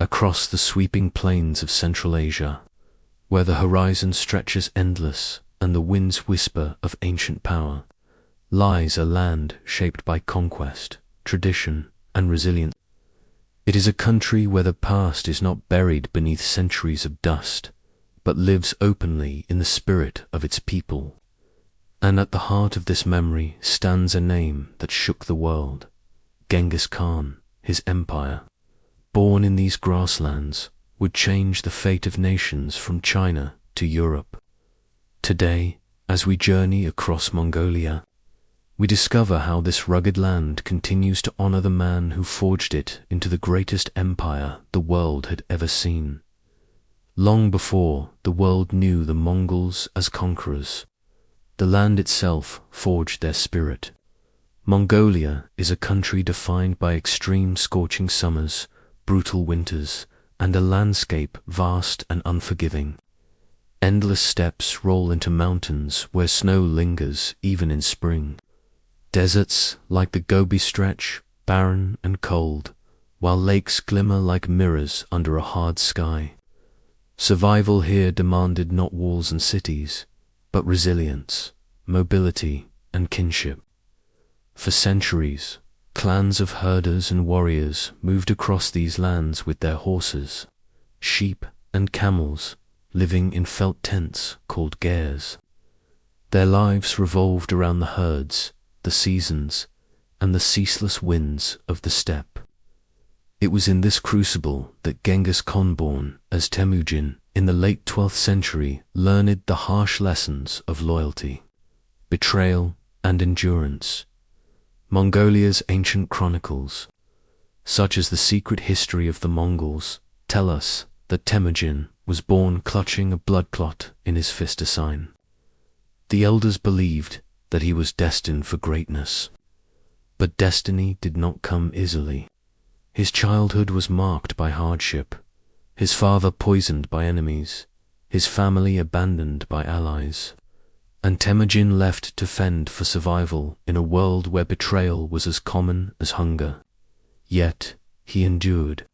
across the sweeping plains of Central Asia, where the horizon stretches endless and the winds whisper of ancient power, lies a land shaped by conquest, tradition, and resilience. It is a country where the past is not buried beneath centuries of dust, but lives openly in the spirit of its people. And at the heart of this memory stands a name that shook the world: Genghis Khan. His empire, born in these grasslands, would change the fate of nations from China to Europe. Today, as we journey across Mongolia, we discover how this rugged land continues to honor the man who forged it into the greatest empire the world had ever seen. Long before the world knew the Mongols as conquerors, the land itself forged their spirit. Mongolia is a country defined by extreme scorching summers, brutal winters, and a landscape vast and unforgiving. Endless steppes roll into mountains where snow lingers even in spring. Deserts like the Gobi stretch, barren and cold, while lakes glimmer like mirrors under a hard sky. Survival here demanded not walls and cities, but resilience, mobility, and kinship. For centuries, clans of herders and warriors moved across these lands with their horses, sheep, and camels, living in felt tents called gers. Their lives revolved around the herds, the seasons, and the ceaseless winds of the steppe. It was in this crucible that Genghis Khan, born as Temujin in the late 12th century, learned the harsh lessons of loyalty, betrayal, and endurance. Mongolia's ancient chronicles, such as the secret history of the Mongols, tell us that Temujin was born clutching a blood clot in his fist a sign. The elders believed that he was destined for greatness. But destiny did not come easily. His childhood was marked by hardship, his father poisoned by enemies, his family abandoned by allies, and Temujin left to fend for survival in a world where betrayal was as common as hunger. Yet he endured.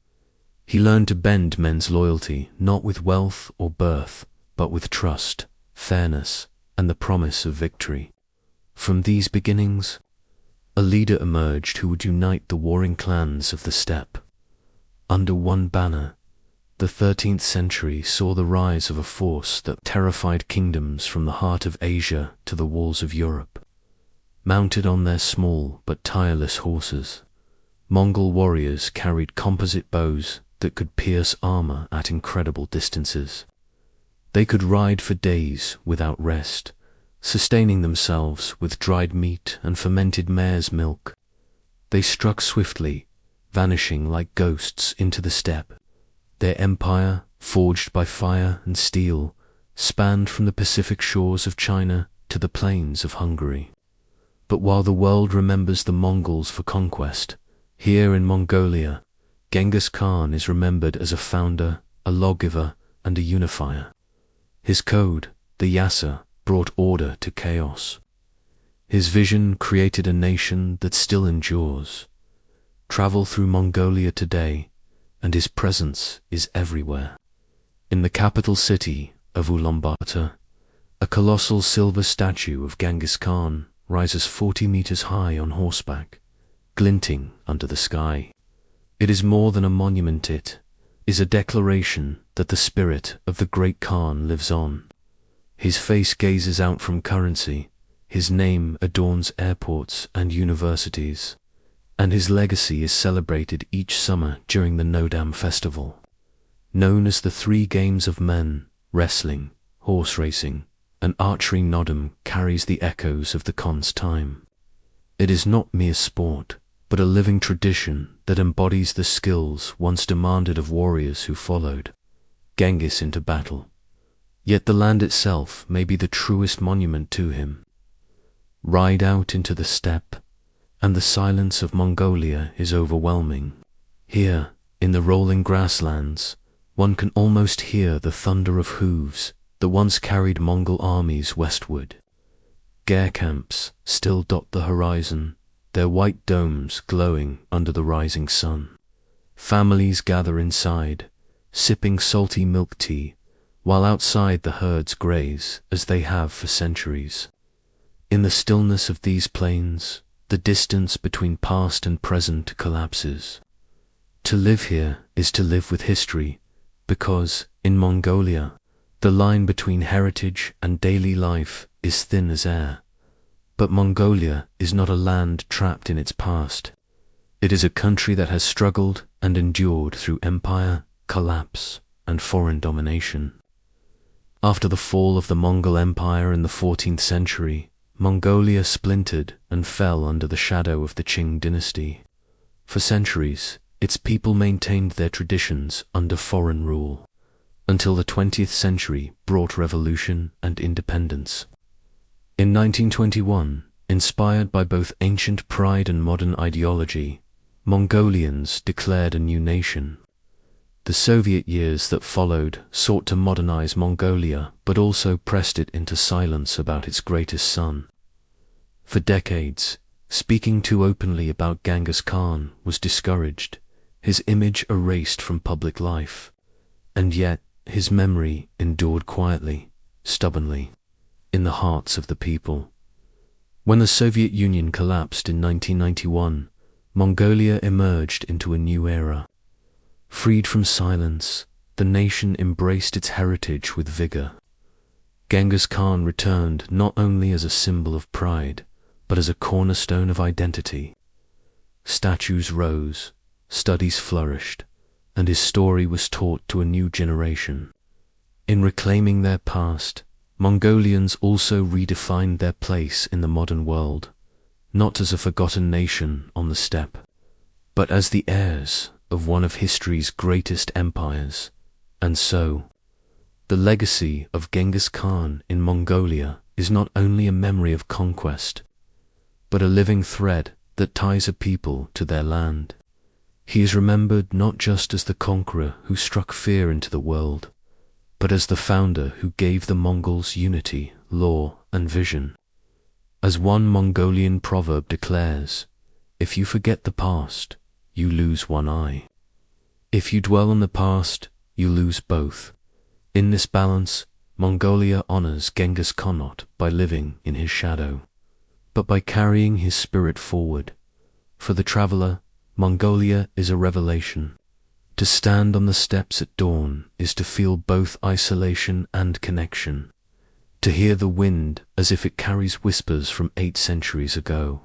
He learned to bend men's loyalty not with wealth or birth, but with trust, fairness, and the promise of victory. From these beginnings, a leader emerged who would unite the warring clans of the steppe. Under one banner, the 13th century saw the rise of a force that terrified kingdoms from the heart of Asia to the walls of Europe. Mounted on their small but tireless horses, Mongol warriors carried composite bows that could pierce armor at incredible distances. They could ride for days without rest, sustaining themselves with dried meat and fermented mare's milk. They struck swiftly, vanishing like ghosts into the steppe. Their empire, forged by fire and steel, spanned from the Pacific shores of China to the plains of Hungary. But while the world remembers the Mongols for conquest, here in Mongolia, Genghis Khan is remembered as a founder, a lawgiver, and a unifier. His code, the Yasa, brought order to chaos. His vision created a nation that still endures. Travel through Mongolia today, and his presence is everywhere. In the capital city of Ulaanbaatar, a colossal silver statue of Genghis Khan rises 40 meters high on horseback, glinting under the sky. It is more than a monument, it is a declaration that the spirit of the great Khan lives on. His face gazes out from currency, his name adorns airports and universities, and his legacy is celebrated each summer during the Nodam festival. Known as the three games of men, wrestling, horse racing, and archery, Nodam carries the echoes of the Khan's time. It is not mere sport, but a living tradition that embodies the skills once demanded of warriors who followed Genghis into battle. Yet the land itself may be the truest monument to him. Ride out into the steppe, and the silence of Mongolia is overwhelming. Here, in the rolling grasslands, one can almost hear the thunder of hooves that once carried Mongol armies westward. Ger camps still dot the horizon, their white domes glowing under the rising sun. Families gather inside, sipping salty milk tea, while outside the herds graze as they have for centuries. In the stillness of these plains, the distance between past and present collapses. To live here is to live with history, because, in Mongolia, the line between heritage and daily life is thin as air. But Mongolia is not a land trapped in its past. It is a country that has struggled and endured through empire, collapse, and foreign domination. After the fall of the Mongol Empire in the 14th century, Mongolia splintered and fell under the shadow of the Qing dynasty. For centuries, its people maintained their traditions under foreign rule, until the 20th century brought revolution and independence. In 1921, inspired by both ancient pride and modern ideology, Mongolians declared a new nation. The Soviet years that followed sought to modernize Mongolia, but also pressed it into silence about its greatest son. For decades, speaking too openly about Genghis Khan was discouraged, his image erased from public life, and yet his memory endured quietly, stubbornly, in the hearts of the people. When the Soviet Union collapsed in 1991, Mongolia emerged into a new era. Freed from silence, the nation embraced its heritage with vigor. Genghis Khan returned not only as a symbol of pride, but as a cornerstone of identity. Statues rose, studies flourished, and his story was taught to a new generation. In reclaiming their past, Mongolians also redefined their place in the modern world, not as a forgotten nation on the steppe, but as the heirs of one of history's greatest empires. And so, the legacy of Genghis Khan in Mongolia is not only a memory of conquest, but a living thread that ties a people to their land. He is remembered not just as the conqueror who struck fear into the world, but as the founder who gave the Mongols unity, law, and vision. As one Mongolian proverb declares, if you forget the past, you lose one eye. If you dwell on the past, you lose both. In this balance, Mongolia honors Genghis Khan not by living in his shadow, but by carrying his spirit forward. For the traveler, Mongolia is a revelation. To stand on the steppes at dawn is to feel both isolation and connection, to hear the wind as if it carries whispers from 8 centuries ago.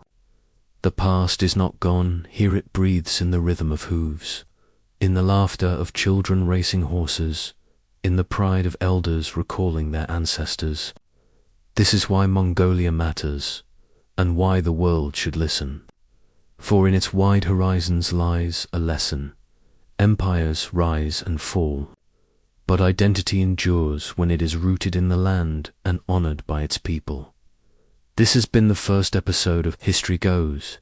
The past is not gone, here it breathes in the rhythm of hooves, in the laughter of children racing horses, in the pride of elders recalling their ancestors. This is why Mongolia matters, and why the world should listen. For in its wide horizons lies a lesson. Empires rise and fall, but identity endures when it is rooted in the land and honored by its people. This has been the first episode of History Goes.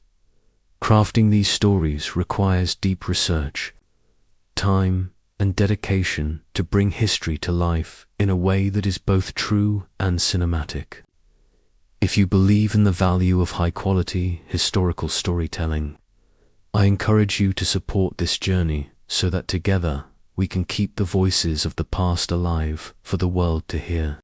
Crafting these stories requires deep research, time, and dedication to bring history to life in a way that is both true and cinematic. If you believe in the value of high-quality historical storytelling, I encourage you to support this journey so that together we can keep the voices of the past alive for the world to hear.